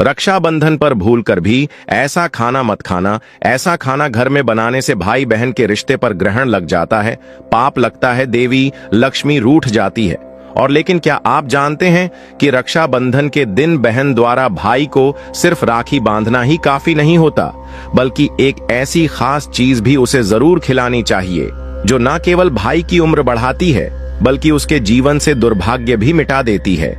रक्षाबंधन पर भूलकर भी ऐसा खाना मत खाना। ऐसा खाना घर में बनाने से भाई बहन के रिश्ते पर ग्रहण लग जाता है, पाप लगता है, देवी लक्ष्मी रूठ जाती है। और लेकिन क्या आप जानते हैं कि रक्षाबंधन के दिन बहन द्वारा भाई को सिर्फ राखी बांधना ही काफी नहीं होता, बल्कि एक ऐसी खास चीज भी उसे जरूर खिलानी चाहिए जो न केवल भाई की उम्र बढ़ाती है बल्कि उसके जीवन से दुर्भाग्य भी मिटा देती है।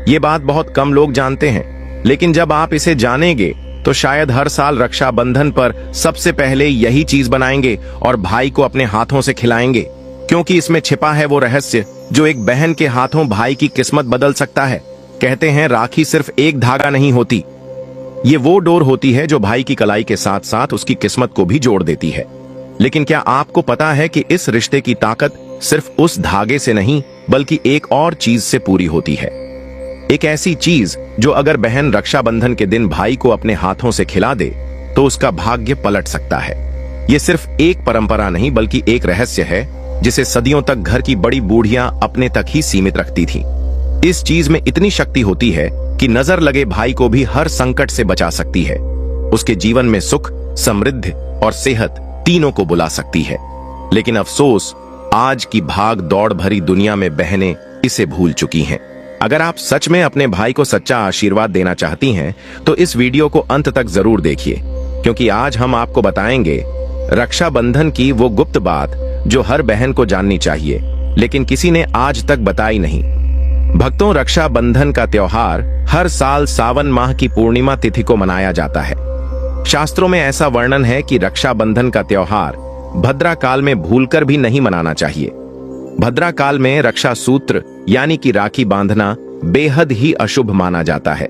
ये बात बहुत कम लोग जानते हैं, लेकिन जब आप इसे जानेंगे तो शायद हर साल रक्षाबंधन पर सबसे पहले यही चीज बनाएंगे और भाई को अपने हाथों से खिलाएंगे, क्योंकि इसमें छिपा है वो रहस्य जो एक बहन के हाथों भाई की किस्मत बदल सकता है। कहते हैं राखी सिर्फ एक धागा नहीं होती, ये वो डोर होती है जो भाई की कलाई के साथ साथ उसकी किस्मत को भी जोड़ देती है। लेकिन क्या आपको पता है कि इस रिश्ते की ताकत सिर्फ उस धागे से नहीं बल्कि एक और चीज से पूरी होती है। एक ऐसी चीज जो अगर बहन रक्षाबंधन के दिन भाई को अपने हाथों से खिला दे तो उसका भाग्य पलट सकता है। ये सिर्फ एक परंपरा नहीं बल्कि एक रहस्य है जिसे सदियों तक घर की बड़ी बूढ़ियां अपने तक ही सीमित रखती थीं। इस चीज में इतनी शक्ति होती है कि नजर लगे भाई को भी हर संकट से बचा सकती है, उसके जीवन में सुख, समृद्धि और सेहत तीनों को बुला सकती है। लेकिन अफसोस, आज की भाग दौड़ भरी दुनिया में बहनें इसे भूल चुकी हैं। अगर आप सच में अपने भाई को सच्चा आशीर्वाद देना चाहती हैं तो इस वीडियो को अंत तक जरूर देखिए, क्योंकि आज हम आपको बताएंगे रक्षाबंधन की वो गुप्त बात जो हर बहन को जाननी चाहिए लेकिन किसी ने आज तक बताई नहीं। भक्तों, रक्षाबंधन का त्योहार हर साल सावन माह की पूर्णिमा तिथि को मनाया जाता है। शास्त्रों में ऐसा वर्णन है कि रक्षाबंधन का त्योहार भद्रा काल में भूलकर भी नहीं मनाना चाहिए। भद्रा काल में रक्षा सूत्र यानी कि राखी बांधना बेहद ही अशुभ माना जाता है।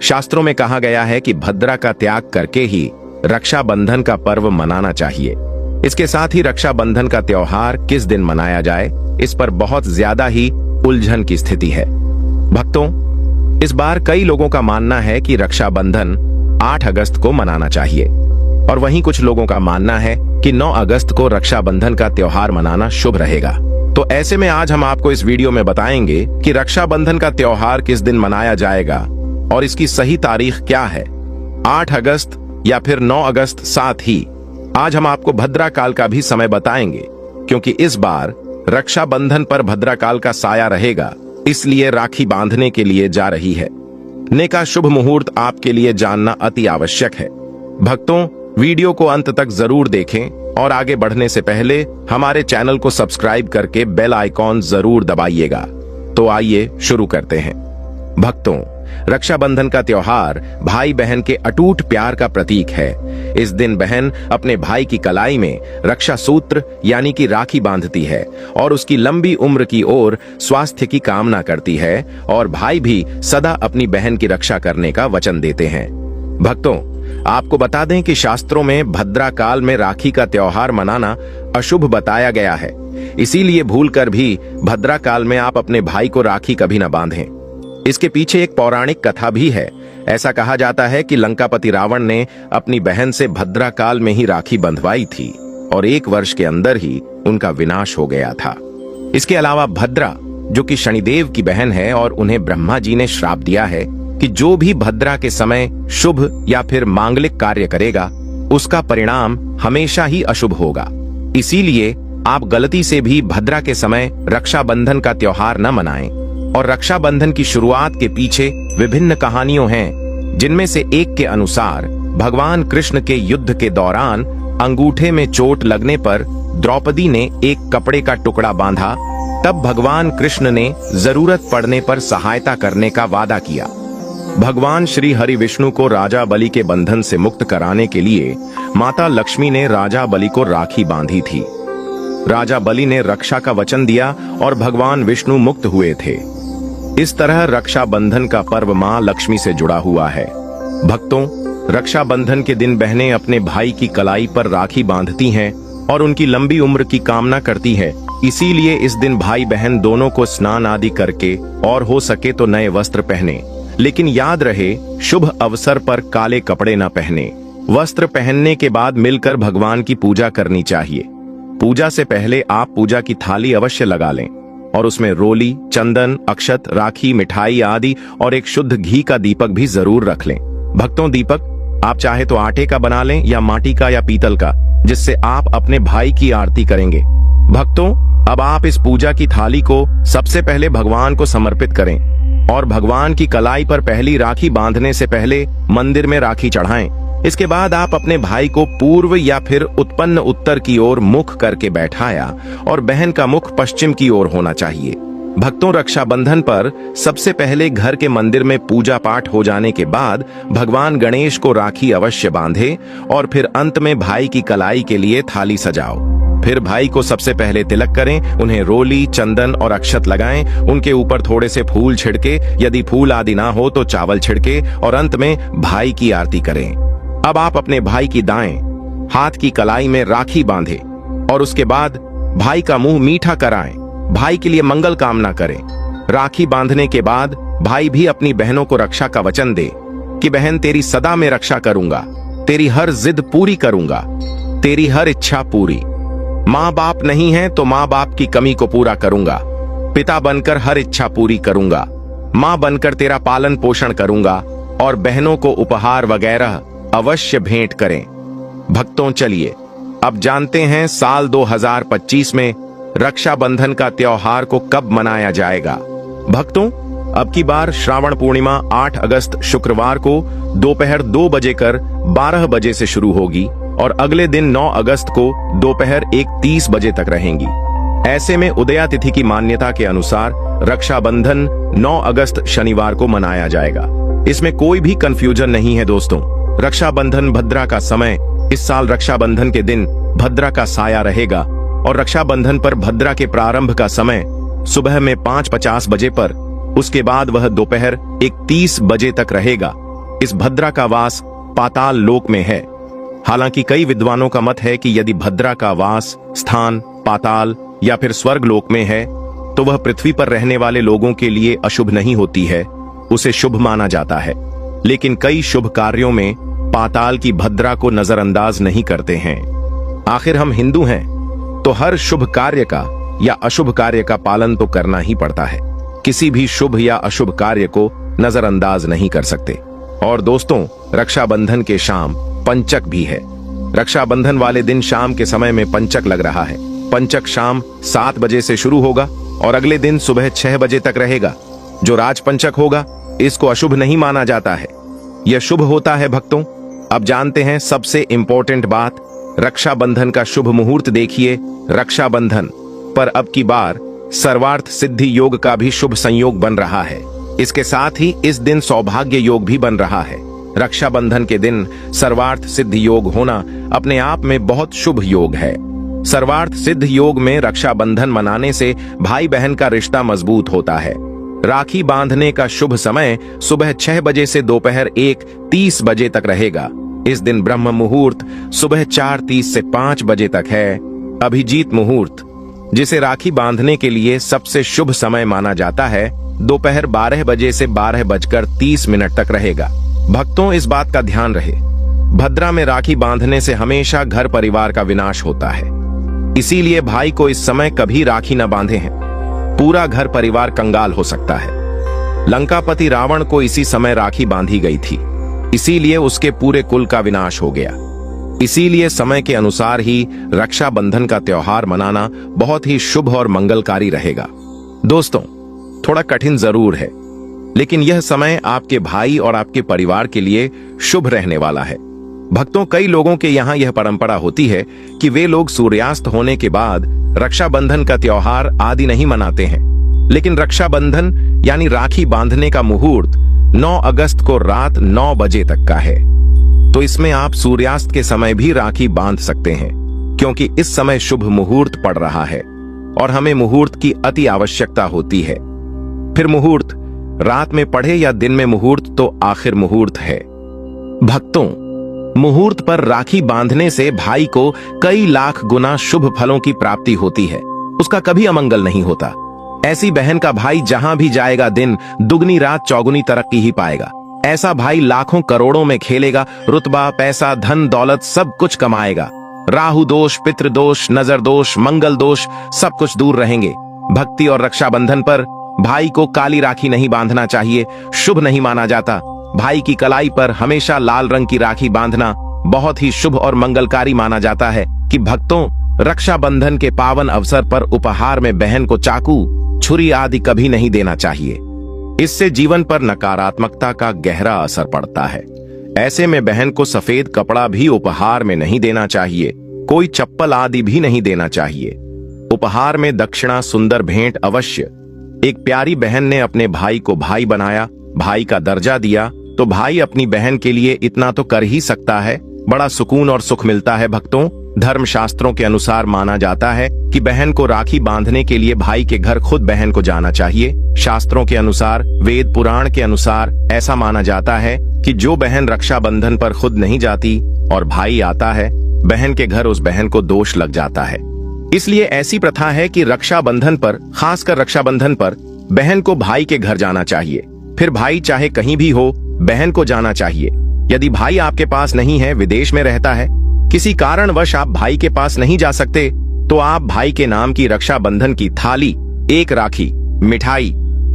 शास्त्रों में कहा गया है कि भद्रा का त्याग करके ही रक्षाबंधन का पर्व मनाना चाहिए। इसके साथ ही रक्षाबंधन का त्योहार किस दिन मनाया जाए, इस पर बहुत ज्यादा ही उलझन की स्थिति है। भक्तों, इस बार कई लोगों का मानना है कि रक्षाबंधन 8 अगस्त को मनाना चाहिए और वहीं कुछ लोगों का मानना है कि 9 अगस्त को रक्षाबंधन का त्योहार मनाना शुभ रहेगा। तो ऐसे में आज हम आपको इस वीडियो में बताएंगे कि रक्षाबंधन का त्योहार किस दिन मनाया जाएगा और इसकी सही तारीख क्या है, 8 अगस्त या फिर 9 अगस्त। साथ ही आज हम आपको भद्रा काल का भी समय बताएंगे, क्योंकि इस बार रक्षाबंधन पर भद्रा काल का साया रहेगा, इसलिए राखी बांधने के लिए जा रही है। ने का शुभ मुहूर्त आपके लिए जानना अति आवश्यक है। भक्तों, वीडियो को अंत तक जरूर देखें और आगे बढ़ने से पहले हमारे चैनल को सब्सक्राइब करके बेल आइकॉन जरूर दबाइएगा। तो आइए शुरू करते हैं। भक्तों, रक्षाबंधन का त्योहार भाई बहन के अटूट प्यार का प्रतीक है। इस दिन बहन अपने भाई की कलाई में रक्षा सूत्र यानी कि राखी बांधती है और उसकी लंबी उम्र की ओर स्वास्थ्य की कामना करती है, और भाई भी सदा अपनी बहन की रक्षा करने का वचन देते हैं। भक्तों, आपको बता दें कि शास्त्रों में भद्रा काल में राखी का त्योहार मनाना अशुभ बताया गया है, इसीलिए भूलकर भी भद्रा काल में आप अपने भाई को राखी कभी न बांधें। इसके पीछे एक पौराणिक कथा भी है। ऐसा कहा जाता है कि लंकापति रावण ने अपनी बहन से भद्रा काल में ही राखी बंधवाई थी और 1 वर्ष के अंदर ही उनका विनाश हो गया था। इसके अलावा भद्रा, जो कि शनिदेव की बहन है, और उन्हें ब्रह्मा जी ने श्राप दिया है कि जो भी भद्रा के समय शुभ या फिर मांगलिक कार्य करेगा उसका परिणाम हमेशा ही अशुभ होगा। इसीलिए आप गलती से भी भद्रा के समय रक्षाबंधन का त्योहार न मनाएं। और रक्षाबंधन की शुरुआत के पीछे विभिन्न कहानियां हैं, जिनमें से एक के अनुसार भगवान कृष्ण के युद्ध के दौरान अंगूठे में चोट लगने पर द्रौपदी ने एक कपड़े का टुकड़ा बांधा। तब भगवान कृष्ण ने जरूरत पड़ने पर सहायता करने का वादा किया। भगवान श्री हरि विष्णु को राजा बलि के बंधन से मुक्त कराने के लिए माता लक्ष्मी ने राजा बलि को राखी बांधी थी। राजा बलि ने रक्षा का वचन दिया और भगवान विष्णु मुक्त हुए थे। इस तरह रक्षाबंधन का पर्व मां लक्ष्मी से जुड़ा हुआ है। भक्तों, रक्षाबंधन के दिन बहनें अपने भाई की कलाई पर राखी बांधती हैं और उनकी लंबी उम्र की कामना करती है। इसीलिए इस दिन भाई बहन दोनों को स्नान आदि करके और हो सके तो नए वस्त्र पहने, लेकिन याद रहे शुभ अवसर पर काले कपड़े न पहने। वस्त्र पहनने के बाद मिलकर भगवान की पूजा करनी चाहिए। पूजा से पहले आप पूजा की थाली अवश्य लगा लें और उसमें रोली, चंदन, अक्षत, राखी, मिठाई आदि और एक शुद्ध घी का दीपक भी जरूर रख लें। भक्तों, दीपक आप चाहे तो आटे का बना लें या माटी का या पीतल का, जिससे आप अपने भाई की आरती करेंगे। भक्तों, अब आप इस पूजा की थाली को सबसे पहले भगवान को समर्पित करें और भगवान की कलाई पर पहली राखी बांधने से पहले मंदिर में राखी चढ़ाएं। इसके बाद आप अपने भाई को पूर्व या फिर उत्पन्न उत्तर की ओर मुख करके बैठाया और बहन का मुख पश्चिम की ओर होना चाहिए। भक्तों, रक्षाबंधन पर सबसे पहले घर के मंदिर में पूजा पाठ हो जाने के बाद भगवान गणेश को राखी अवश्य बांधे और फिर अंत में भाई की कलाई के लिए थाली सजाओ। फिर भाई को सबसे पहले तिलक करें, उन्हें रोली, चंदन और अक्षत लगाएं, उनके ऊपर थोड़े से फूल छिड़के, यदि फूल आदि ना हो तो चावल छिड़के और अंत में भाई की आरती करें। अब आप अपने भाई की दाएं हाथ की कलाई में राखी बांधें और उसके बाद भाई का मुंह मीठा कराएं, भाई के लिए मंगल कामना करें। राखी बांधने के बाद भाई भी अपनी बहनों को रक्षा का वचन दे कि बहन तेरी सदा में रक्षा करूंगा, तेरी हर जिद पूरी करूंगा, तेरी हर इच्छा पूरी। माँ बाप नहीं है तो माँ बाप की कमी को पूरा करूंगा, पिता बनकर हर इच्छा पूरी करूंगा, माँ बनकर तेरा पालन पोषण करूंगा और बहनों को उपहार वगैरह अवश्य भेंट करें। भक्तों, चलिए अब जानते हैं साल 2025 में रक्षाबंधन का त्योहार को कब मनाया जाएगा। भक्तों, अब की बार श्रावण पूर्णिमा 8 अगस्त शुक्रवार को दोपहर 2 बजे कर 12 बजे से शुरू होगी और अगले दिन 9 अगस्त को दोपहर 1:30 बजे तक रहेंगी। ऐसे में उदया तिथि की मान्यता के अनुसार रक्षाबंधन 9 अगस्त शनिवार को मनाया जाएगा। इसमें कोई भी कंफ्यूजन नहीं है दोस्तों। रक्षाबंधन भद्रा का समय, इस साल रक्षाबंधन के दिन भद्रा का साया रहेगा और रक्षाबंधन पर भद्रा के प्रारंभ का समय सुबह में 5:50 बजे पर, उसके बाद वह दोपहर 1:30 बजे तक रहेगा। इस भद्रा का वास पाताल लोक में है। हालांकि कई विद्वानों का मत है कि यदि भद्रा का वास स्थान पाताल या फिर स्वर्ग लोक में है तो वह पृथ्वी पर रहने वाले लोगों के लिए अशुभ नहीं होती है, उसे शुभ माना जाता है। लेकिन कई शुभ कार्यों में पाताल की भद्रा को नजरअंदाज नहीं करते हैं। आखिर हम हिंदू हैं तो हर शुभ कार्य का या अशुभ कार्य का पालन तो करना ही पड़ता है। किसी भी शुभ या अशुभ कार्य को नजरअंदाज नहीं कर सकते। और दोस्तों, रक्षाबंधन के शाम पंचक भी है। रक्षाबंधन वाले दिन शाम के समय में पंचक लग रहा है। पंचक शाम 7 बजे से शुरू होगा और अगले दिन सुबह 6 बजे तक रहेगा। जो राजपंचक होगा इसको अशुभ नहीं माना जाता है, यह शुभ होता है। भक्तों, अब जानते हैं सबसे इंपॉर्टेंट बात, रक्षाबंधन का शुभ मुहूर्त देखिए। रक्षाबंधन पर अब की बार सर्वार्थ सिद्धि योग का भी शुभ संयोग बन रहा है। इसके साथ ही इस दिन सौभाग्य योग भी बन रहा है। रक्षाबंधन के दिन सर्वार्थ सिद्ध योग होना अपने आप में बहुत शुभ योग है। सर्वार्थ सिद्ध योग में रक्षाबंधन मनाने से भाई बहन का रिश्ता मजबूत होता है। राखी बांधने का शुभ समय सुबह 6 बजे से दोपहर 1:30 बजे तक रहेगा। इस दिन ब्रह्म मुहूर्त सुबह 4:30 से 5 बजे तक है। अभिजीत मुहूर्त, जिसे राखी बांधने के लिए सबसे शुभ समय माना जाता है, दोपहर 12 बजे से 12:30 तक रहेगा। भक्तों, इस बात का ध्यान रहे, भद्रा में राखी बांधने से हमेशा घर परिवार का विनाश होता है। इसीलिए भाई को इस समय कभी राखी न बांधे हैं, पूरा घर परिवार कंगाल हो सकता है। लंकापति रावण को इसी समय राखी बांधी गई थी, इसीलिए उसके पूरे कुल का विनाश हो गया। इसीलिए समय के अनुसार ही रक्षाबंधन का त्योहार मनाना बहुत ही शुभ और मंगलकारी रहेगा। दोस्तों, थोड़ा कठिन जरूर है, लेकिन यह समय आपके भाई और आपके परिवार के लिए शुभ रहने वाला है। भक्तों, कई लोगों के यहाँ यह परंपरा होती है कि वे लोग सूर्यास्त होने के बाद रक्षाबंधन का त्योहार आदि नहीं मनाते हैं। लेकिन रक्षाबंधन यानी राखी बांधने का मुहूर्त 9 अगस्त को रात 9 बजे तक का है, तो इसमें आप सूर्यास्त के समय भी राखी बांध सकते हैं, क्योंकि इस समय शुभ मुहूर्त पड़ रहा है और हमें मुहूर्त की अति आवश्यकता होती है। फिर मुहूर्त रात में पढ़े या दिन में मुहूर्त तो आखिर मुहूर्त है। भक्तों, मुहूर्त पर राखी बांधने से भाई को कई लाख गुना शुभ फलों की प्राप्ति होती है, उसका कभी अमंगल नहीं होता। ऐसी बहन का भाई जहां भी जाएगा दिन दुगनी रात चौगुनी तरक्की ही पाएगा। ऐसा भाई लाखों करोड़ों में खेलेगा, रुतबा पैसा धन दौलत सब कुछ कमाएगा। राहु दोष, पितृ दोष, नजर दोष, मंगल दोष सब कुछ दूर रहेंगे। भक्ति और रक्षाबंधन पर भाई को काली राखी नहीं बांधना चाहिए, शुभ नहीं माना जाता। भाई की कलाई पर हमेशा लाल रंग की राखी बांधना बहुत ही शुभ और मंगलकारी माना जाता है कि भक्तों, रक्षाबंधन के पावन अवसर पर उपहार में बहन को चाकू, छुरी आदि कभी नहीं देना चाहिए। इससे जीवन पर नकारात्मकता का गहरा असर पड़ता है। ऐसे में बहन को सफेद कपड़ा भी उपहार में नहीं देना चाहिए, कोई चप्पल आदि भी नहीं देना चाहिए। उपहार में दक्षिणा, सुंदर भेंट अवश्य। एक प्यारी बहन ने अपने भाई को भाई बनाया, भाई का दर्जा दिया, तो भाई अपनी बहन के लिए इतना तो कर ही सकता है। बड़ा सुकून और सुख मिलता है भक्तों। धर्मशास्त्रों के अनुसार माना जाता है कि बहन को राखी बांधने के लिए भाई के घर खुद बहन को जाना चाहिए। शास्त्रों के अनुसार, वेद पुराण के अनुसार ऐसा माना जाता है कि जो बहन रक्षाबंधन पर खुद नहीं जाती और भाई आता है बहन के घर, उस बहन को दोष लग जाता है। इसलिए ऐसी प्रथा है कि रक्षाबंधन पर, खासकर रक्षाबंधन पर, बहन को भाई के घर जाना चाहिए। फिर भाई चाहे कहीं भी हो, बहन को जाना चाहिए। यदि भाई आपके पास नहीं है, विदेश में रहता है, किसी कारणवश आप भाई के पास नहीं जा सकते, तो आप भाई के नाम की रक्षाबंधन की थाली, एक राखी, मिठाई,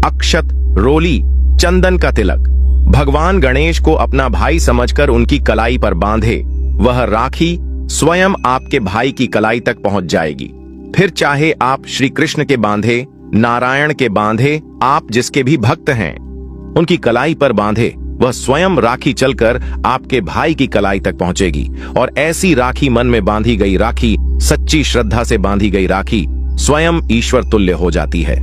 अक्षत, रोली, चंदन का तिलक, भगवान गणेश को अपना भाई समझकर उनकी कलाई पर बांधे। वह राखी स्वयं आपके भाई की कलाई तक पहुंच जाएगी। फिर चाहे आप श्री कृष्ण के बांधे, नारायण के बांधे, आप जिसके भी भक्त हैं उनकी कलाई पर बांधे, वह स्वयं राखी चलकर आपके भाई की कलाई तक पहुंचेगी। और ऐसी राखी, मन में बांधी गई राखी, सच्ची श्रद्धा से बांधी गई राखी स्वयं ईश्वर तुल्य हो जाती है।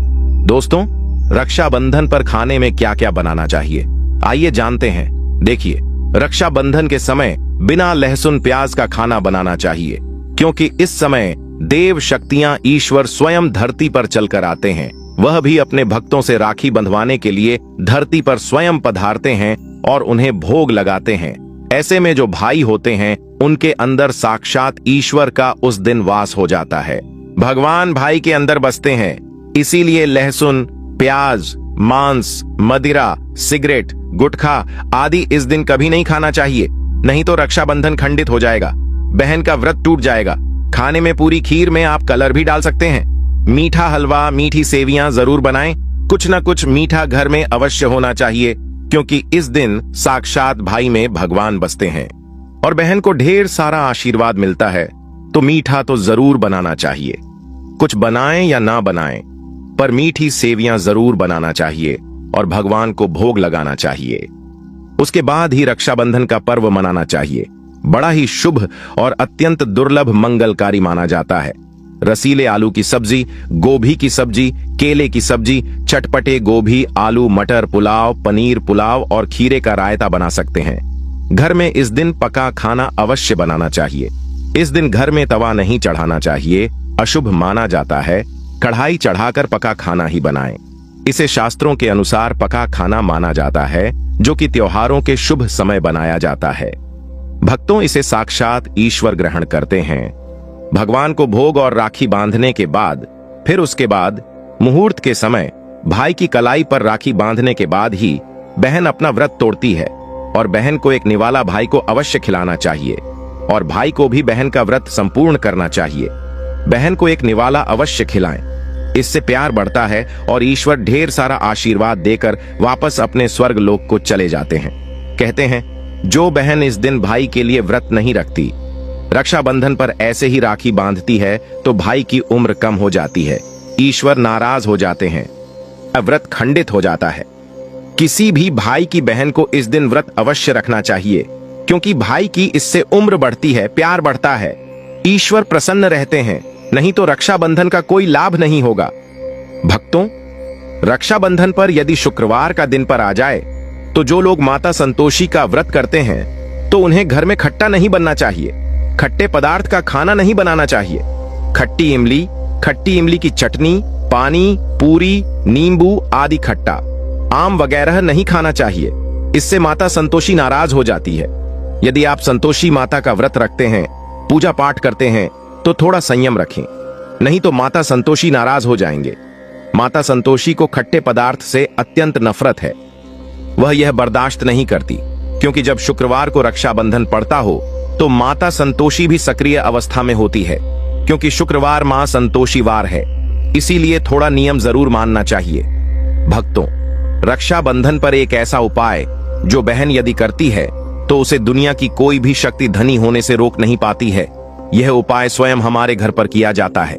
दोस्तों, रक्षाबंधन पर खाने में क्या क्या बनाना चाहिए, आइए जानते हैं। देखिए, रक्षाबंधन के समय बिना लहसुन प्याज का खाना बनाना चाहिए, क्योंकि इस समय देव शक्तियां, ईश्वर स्वयं धरती पर चलकर आते हैं। वह भी अपने भक्तों से राखी बंधवाने के लिए धरती पर स्वयं पधारते हैं और उन्हें भोग लगाते हैं। ऐसे में जो भाई होते हैं उनके अंदर साक्षात ईश्वर का उस दिन वास हो जाता है। भगवान भाई के अंदर बसते हैं। इसीलिए लहसुन, प्याज, मांस, मदिरा, सिगरेट, गुटखा आदि इस दिन कभी नहीं खाना चाहिए, नहीं तो रक्षाबंधन खंडित हो जाएगा, बहन का व्रत टूट जाएगा। खाने में पूरी खीर में आप कलर भी डाल सकते हैं। मीठा हलवा, मीठी सेवियां जरूर बनाएं। कुछ न कुछ मीठा घर में अवश्य होना चाहिए, क्योंकि इस दिन साक्षात भाई में भगवान बसते हैं और बहन को ढेर सारा आशीर्वाद मिलता है। तो मीठा तो जरूर बनाना चाहिए। कुछ बनाएं या ना बनाएं, पर मीठी सेवियां जरूर बनाना चाहिए और भगवान को भोग लगाना चाहिए। उसके बाद ही रक्षाबंधन का पर्व मनाना चाहिए। बड़ा ही शुभ और अत्यंत दुर्लभ मंगलकारी माना जाता है। रसीले आलू की सब्जी, गोभी की सब्जी, केले की सब्जी, चटपटे गोभी, आलू, मटर पुलाव, पनीर पुलाव और खीरे का रायता बना सकते हैं। घर में इस दिन पका खाना अवश्य बनाना चाहिए। इस दिन घर में तवा नहीं चढ़ाना चाहिए, अशुभ माना जाता है। कढ़ाई चढ़ाकर पका खाना ही बनाएं। इसे शास्त्रों के अनुसार पका खाना माना जाता है, जो कि त्योहारों के शुभ समय बनाया जाता है। भक्तों, इसे साक्षात ईश्वर ग्रहण करते हैं। भगवान को भोग और राखी बांधने के बाद, फिर उसके बाद मुहूर्त के समय भाई की कलाई पर राखी बांधने के बाद ही बहन अपना व्रत तोड़ती है और बहन को एक निवाला भाई को अवश्य खिलाना चाहिए और भाई को भी बहन का व्रत संपूर्ण करना चाहिए। बहन को एक निवाला अवश्य खिलाएं, इससे प्यार बढ़ता है और ईश्वर ढेर सारा आशीर्वाद देकर वापस अपने स्वर्ग लोक को चले जाते हैं। कहते हैं, जो बहन इस दिन भाई के लिए व्रत नहीं रखती, रक्षाबंधन पर ऐसे ही राखी बांधती है, तो भाई की उम्र कम हो जाती है, ईश्वर नाराज हो जाते हैं, व्रत खंडित हो जाता है। किसी भी भाई की बहन को इस दिन व्रत अवश्य रखना चाहिए, क्योंकि भाई की इससे उम्र बढ़ती है, प्यार बढ़ता है, ईश्वर प्रसन्न रहते हैं। नहीं तो रक्षाबंधन का कोई लाभ नहीं होगा। भक्तों, रक्षाबंधन पर यदि शुक्रवार का दिन पर आ जाए, तो जो लोग माता संतोषी का व्रत करते हैं, तो उन्हें घर में खट्टा नहीं बनना चाहिए, खट्टे पदार्थ का खाना नहीं बनाना चाहिए। खट्टी इमली की चटनी, पानी, पूरी, नींबू आदि खट्टा, आम वगैरह नहीं खाना चाहिए। इससे माता संतोषी नाराज हो जाती है। यदि आप संतोषी माता का व्रत रखते हैं, पूजा पाठ करते हैं, तो थोड़ा संयम रखें, नहीं तो माता संतोषी नाराज हो जाएंगे। माता संतोषी को खट्टे पदार्थ से अत्यंत नफरत है। वह यह बर्दाश्त नहीं करती, क्योंकि जब शुक्रवार को रक्षाबंधन पड़ता हो तो माता संतोषी भी सक्रिय अवस्था में होती है, क्योंकि शुक्रवार मां संतोषी वार है। इसीलिए थोड़ा नियम जरूर मानना चाहिए। भक्तों, रक्षाबंधन पर एक ऐसा उपाय जो बहन यदि करती है तो उसे दुनिया की कोई भी शक्ति धनी होने से रोक नहीं पाती है। यह उपाय स्वयं हमारे घर पर किया जाता है।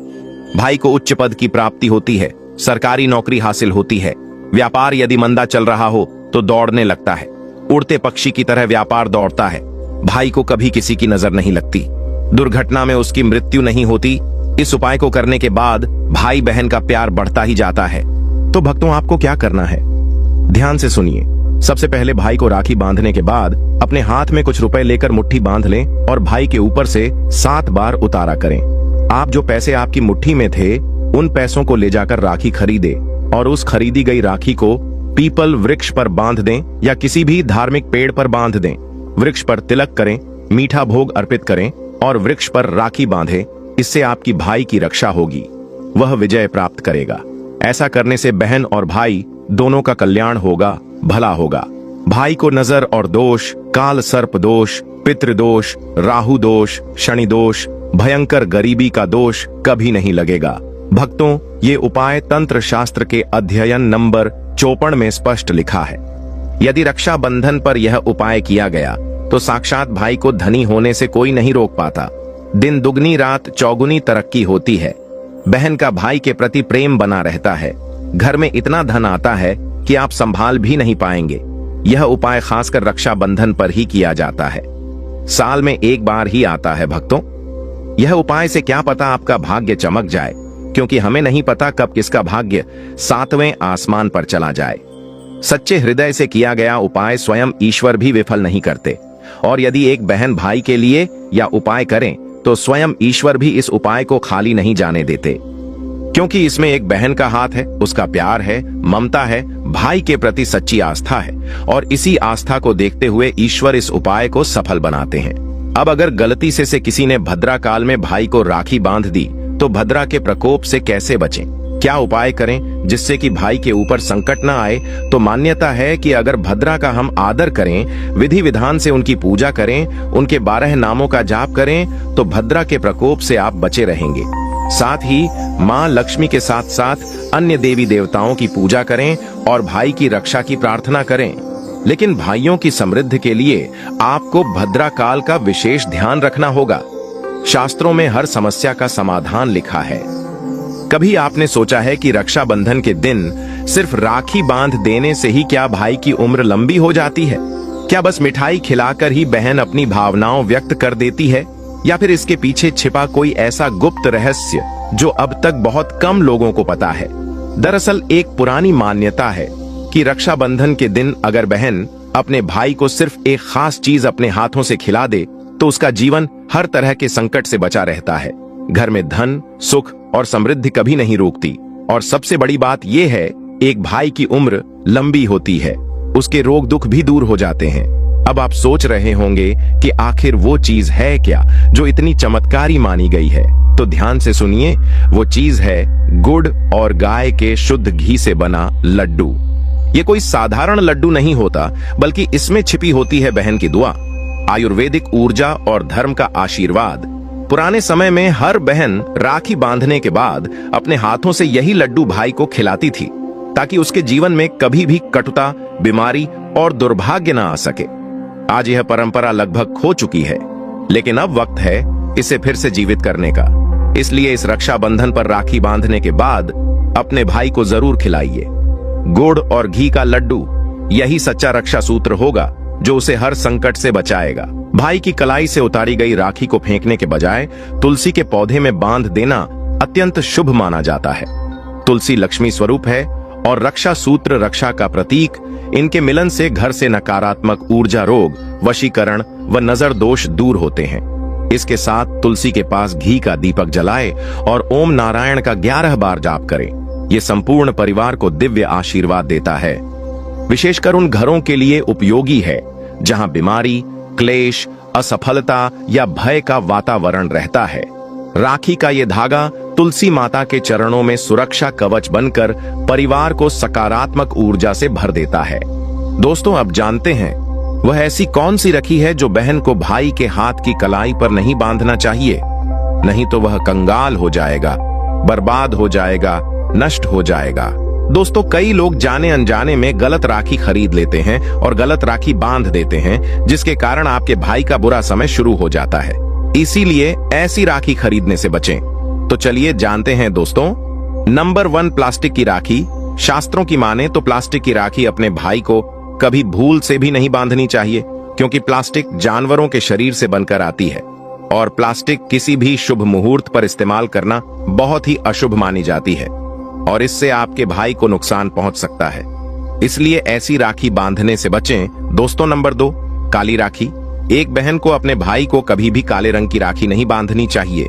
भाई को उच्च पद की प्राप्ति होती है, सरकारी नौकरी हासिल होती है, व्यापार यदि मंदा चल रहा हो तो दौड़ने लगता है, उड़ते पक्षी की तरह व्यापार दौड़ता है। भाई को कभी किसी की नजर नहीं लगती, दुर्घटना में उसकी मृत्यु नहीं होती। इस उपाय को करने के बाद भाई बहन का प्यार बढ़ता ही जाता है। तो भक्तों, आपको क्या करना है, ध्यान से सुनिए। सबसे पहले भाई को राखी बांधने के बाद अपने हाथ में कुछ रुपए लेकर मुट्ठी बांध लें और भाई के ऊपर से 7 बार उतारा करें। आप जो पैसे आपकी मुट्ठी में थे उन पैसों को ले जाकर राखी खरीदे और उस खरीदी गई राखी को पीपल वृक्ष पर बांध दें या किसी भी धार्मिक पेड़ पर बांध दें। वृक्ष पर तिलक करें, मीठा भोग अर्पित करें और वृक्ष पर राखी बांधें। इससे आपकी भाई की रक्षा होगी, वह विजय प्राप्त करेगा। ऐसा करने से बहन और भाई दोनों का कल्याण होगा, भला होगा। भाई को नजर और दोष, काल सर्प दोष, पितृदोष, राहु दोष, शनि दोष, भयंकर गरीबी का दोष कभी नहीं लगेगा। भक्तों, ये उपाय तंत्र शास्त्र के अध्ययन नंबर 54 में स्पष्ट लिखा है। यदि रक्षाबंधन पर यह उपाय किया गया तो साक्षात भाई को धनी होने से कोई नहीं रोक पाता। दिन दुगनी रात चौगुनी तरक्की होती है। बहन का भाई के प्रति प्रेम बना रहता है। घर में इतना धन आता है कि आप संभाल भी नहीं पाएंगे। यह उपाय खासकर रक्षाबंधन पर ही किया जाता है। साल में एक बार ही आता है भक्तों। यह उपाय से क्या पता आपका भाग्य चमक जाए, क्योंकि हमें नहीं पता कब किसका भाग्य 7वें आसमान पर चला जाए। सच्चे हृदय से किया गया उपाय स्वयं ईश्वर भी विफल नहीं करते। और यदि एक बहन भाई के लिए या उपाय करें तो स्वयं ईश्वर भी इस उपाय को खाली नहीं जाने देते, क्योंकि इसमें एक बहन का हाथ है, उसका प्यार है, ममता है, भाई के प्रति सच्ची आस्था है। और इसी आस्था को देखते हुए ईश्वर इस उपाय को सफल बनाते हैं। अब अगर गलती से किसी ने भद्रा काल में भाई को राखी बांध दी तो भद्रा के प्रकोप से कैसे बचें? क्या उपाय करें जिससे कि भाई के ऊपर संकट न आए? तो मान्यता है कि अगर भद्रा का हम आदर करें, विधि विधान से उनकी पूजा करें, उनके 12 नामों का जाप करें तो भद्रा के प्रकोप से आप बचे रहेंगे। साथ ही मां लक्ष्मी के साथ साथ अन्य देवी देवताओं की पूजा करें और भाई की रक्षा की प्रार्थना करें। लेकिन भाइयों की समृद्धि के लिए आपको भद्रा काल का विशेष ध्यान रखना होगा। शास्त्रों में हर समस्या का समाधान लिखा है। कभी आपने सोचा है कि रक्षाबंधन के दिन सिर्फ राखी बांध देने से ही क्या भाई की उम्र लंबी हो जाती है? क्या बस मिठाई खिलाकर ही बहन अपनी भावनाओं व्यक्त कर देती है? या फिर इसके पीछे छिपा कोई ऐसा गुप्त रहस्य जो अब तक बहुत कम लोगों को पता है? दरअसल एक पुरानी मान्यता है कि रक्षाबंधन के दिन अगर बहन अपने भाई को सिर्फ एक खास चीज अपने हाथों से खिला दे तो उसका जीवन हर तरह के संकट से बचा रहता है। घर में धन, सुख और समृद्धि कभी नहीं रुकती। और सबसे बड़ी बात यह है, एक भाई की उम्र लंबी होती है, उसके रोग दुख भी दूर हो जाते हैं। अब आप सोच रहे होंगे कि आखिर वो चीज है क्या जो इतनी चमत्कारी मानी गई है? तो ध्यान से सुनिए, वो चीज है गुड़ और गाय के शुद्ध घी से बना लड्डू। ये कोई साधारण लड्डू नहीं होता, बल्कि इसमें छिपी होती है बहन की दुआ, आयुर्वेदिक ऊर्जा और धर्म का आशीर्वाद। पुराने समय में हर बहन राखी बांधने के बाद अपने हाथों से यही लड्डू भाई को खिलाती थी, ताकि उसके जीवन में कभी भी कटुता, बीमारी और दुर्भाग्य न आ सके। आज यह परंपरा लगभग खो चुकी है, लेकिन अब वक्त है इसे फिर से जीवित करने का। इसलिए इस रक्षाबंधन पर राखी बांधने के बाद अपने भाई को जरूर खिलाइए गुड़ और घी का लड्डू। यही सच्चा रक्षा सूत्र होगा जो उसे हर संकट से बचाएगा। भाई की कलाई से उतारी गई राखी को फेंकने के बजाय तुलसी के पौधे में बांध देना अत्यंत शुभ माना जाता है। तुलसी लक्ष्मी स्वरूप है और रक्षा सूत्र रक्षा का प्रतीक। इनके मिलन से घर से नकारात्मक ऊर्जा, रोग, वशीकरण व नजर दोष दूर होते हैं। इसके साथ तुलसी के पास घी का दीपक जलाए और ओम नारायण का 11 बार जाप करें। ये संपूर्ण परिवार को दिव्य आशीर्वाद देता है। विशेषकर उन घरों के लिए उपयोगी है जहां बीमारी, क्लेश, असफलता या भय का वातावरण रहता है। राखी का ये धागा तुलसी माता के चरणों में सुरक्षा कवच बनकर परिवार को सकारात्मक ऊर्जा से भर देता है। दोस्तों, अब जानते हैं वह ऐसी कौन सी राखी है जो बहन को भाई के हाथ की कलाई पर नहीं बांधना चाहिए, नहीं तो वह कंगाल हो जाएगा, बर्बाद हो जाएगा, नष्ट हो जाएगा। दोस्तों, कई लोग जाने अनजाने में गलत राखी खरीद लेते हैं और गलत राखी बांध देते हैं, जिसके कारण आपके भाई का बुरा समय शुरू हो जाता है। इसीलिए ऐसी राखी खरीदने से बचें। तो चलिए जानते हैं दोस्तों। नंबर 1, प्लास्टिक की राखी। शास्त्रों की माने तो प्लास्टिक की राखी अपने भाई को कभी भूल से भी नहीं बांधनी चाहिए, क्योंकि प्लास्टिक जानवरों के शरीर से बनकर आती है और प्लास्टिक किसी भी शुभ मुहूर्त पर इस्तेमाल करना बहुत ही अशुभ मानी जाती है और इससे आपके भाई को नुकसान पहुंच सकता है। इसलिए ऐसी राखी बांधने से बचें। दोस्तों, नंबर 2, काली राखी। एक बहन को अपने भाई को कभी भी काले रंग की राखी नहीं बांधनी चाहिए।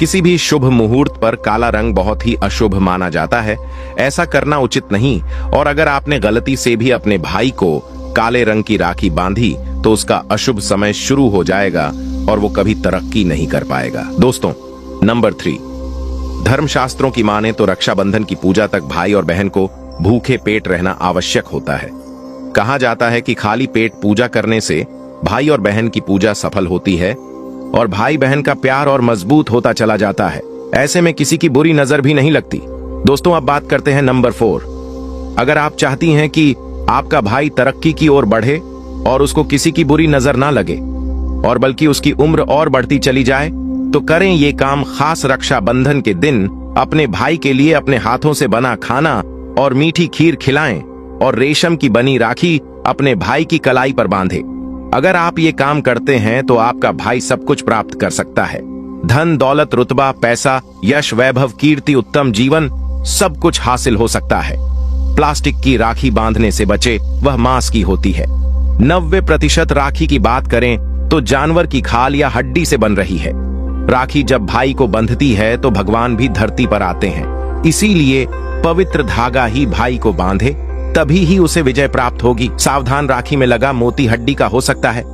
किसी भी शुभ मुहूर्त पर काला रंग बहुत ही अशुभ माना जाता है। ऐसा करना उचित नहीं, और अगर आपने गलती से भी अपने भाई को काले रंग की राखी बांधी तो उसका अशुभ समय शुरू हो जाएगा और वो कभी तरक्की नहीं कर पाएगा। दोस्तों, नंबर 3, धर्मशास्त्रों की माने तो रक्षाबंधन की पूजा तक भाई और बहन को भूखे पेट रहना आवश्यक होता है। कहा जाता है कि खाली पेट पूजा करने से भाई और बहन की पूजा सफल होती है और भाई बहन का प्यार और मजबूत होता चला जाता है। ऐसे में किसी की बुरी नजर भी नहीं लगती। दोस्तों, अब बात करते हैं नंबर 4। अगर आप चाहती हैं कि आपका भाई तरक्की की ओर बढ़े और उसको किसी की बुरी नजर ना लगे और बल्कि उसकी उम्र और बढ़ती चली जाए, तो करें ये काम खास रक्षाबंधन के दिन अपने भाई के लिए अपने हाथों से बना खाना और मीठी खीर खिलाएं और रेशम की बनी राखी अपने भाई की कलाई पर बांधे। अगर आप ये काम करते हैं तो आपका भाई सब कुछ प्राप्त कर सकता है। धन दौलत, रुतबा, पैसा, यश, वैभव, कीर्ति, उत्तम जीवन, सब कुछ हासिल हो सकता है। प्लास्टिक की राखी बांधने से बचे, वह मांस की होती है। 90% राखी की बात करें तो जानवर की खाल या हड्डी से बन रही है। राखी जब भाई को बंधती है तो भगवान भी धरती पर आते हैं। इसीलिए पवित्र धागा ही भाई को बांधे, तभी ही उसे विजय प्राप्त होगी। सावधान, राखी में लगा मोती हड्डी का हो सकता है।